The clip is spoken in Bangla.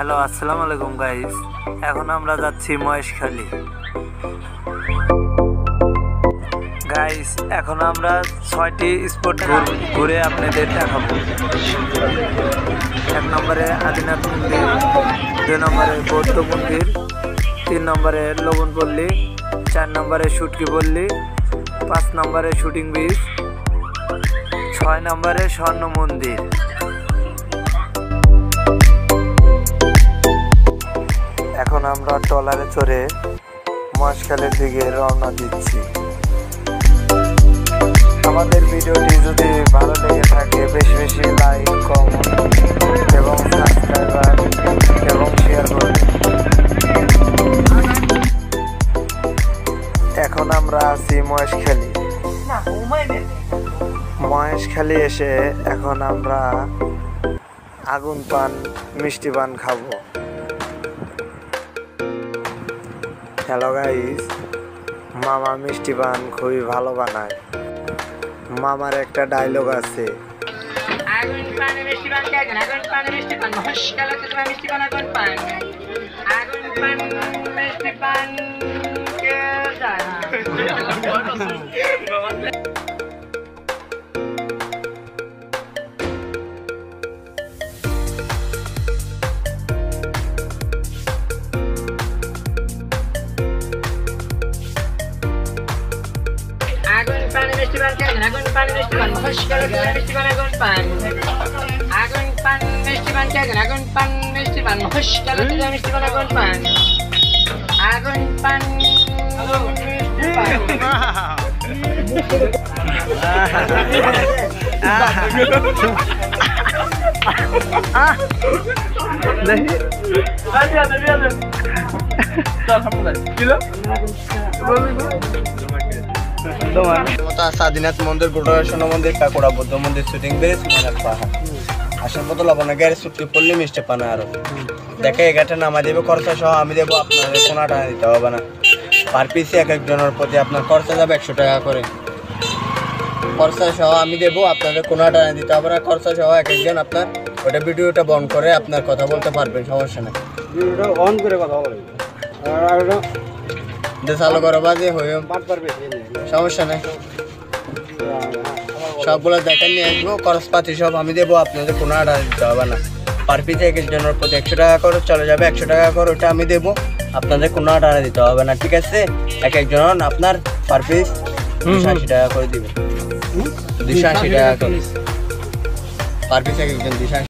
হ্যালো আসসালামু আলাইকুম গাইস, এখন আমরা যাচ্ছি মহেশখালী। গাইস এখন আমরা 6টি স্পট ঘুরে আপনাদের দেখাবো। 1 নম্বরে আদিনাথ মন্দির, 2 নম্বরে বৌদ্ধ মন্দির, 3 নম্বরে লবণপল্লী, 4 নম্বরে শুটকি পল্লী, 5 নম্বরে শুটিং ব্রিজ, 6 নম্বরে স্বর্ণ মন্দির। এখন আমরা ট্রলারে চড়ে মহেশখালীর দিকে রওনা দিচ্ছি। আমাদের ভিডিওটি যদি ভালো লেগে থাকে বেশি বেশি লাইক, কমেন্ট এবং সাবস্ক্রাইবার এবং শেয়ার করুন। এখন আমরা আছি মহেশখালী। মহেশখালী এসে এখন আমরা আগুন পান, মিষ্টি পান খাবো। হ্যালো গাইস, মামা মিষ্টি পান খুবই ভালো বানায়। মামার একটা ডায়লগ আছে, আগুন পান মিষ্টি পান কে জানে, আগুন পান মিষ্টি পান মহেশখালীতে তোমার মিষ্টি পান আগুন পান, আগুন পান মিষ্টি পান কে জানে। আগুন পান মিষ্টি পান কে জানে, আগুন পান মিষ্টি পান মহেশখালীতে মিষ্টি পান আগুন পান, আগুন পান মিষ্টি পান কে জানে, আগুন পান মিষ্টি পান মহেশখালীতে মিষ্টি পান আগুন পান, আগুন পান মিষ্টি আদিনাথ মন্দির, গোটাশন মন্দির, কাকুড়া বৌদ্ধ মন্দির, শুটিং ব্রিজ, মানার পাহাড় আসার মতো লবণ গ্যারেজ চুক্তি পড়লে মিষ্টি পানা আরো দেখে এগারটা নামা দেবে খরচা সহ আমি দেবো, আপনাদের কোনো টাকা দিতে হবে না। পার পিসে এক একজনের প্রতি আপনার খরচা যাবে 100 টাকা করে। খরচা সহ আমি দেবো, আপনাদের কোনো টাকা দিতে হবে না। খরচা সহ এক একজন আপনার ওটা ভিডিওটা বন্ধ করে আপনার কথা বলতে পারবেন, সমস্যা নেই। ভিডিওটা অন করে কথা বলবেন, চালু করো বাজে হয়ে সমস্যা নেই। সবগুলো দেখে নিয়ে আসবো, খরচপাতি সব আমি দেবো, আপনাদের কোনো টাকা দিতে হবে না। পার পিসে এক একজনের প্রতি 100 টাকা করে চলে যাবে, 100 টাকা করে ওটা আমি দেবো, আপনাদের কোনো টাকা দিতে হবে না, ঠিক আছে? এক একজন আপনার পার পিস 280 টাকা করে দিবে, 280 টাকা করে পার পিস এক একজন 280।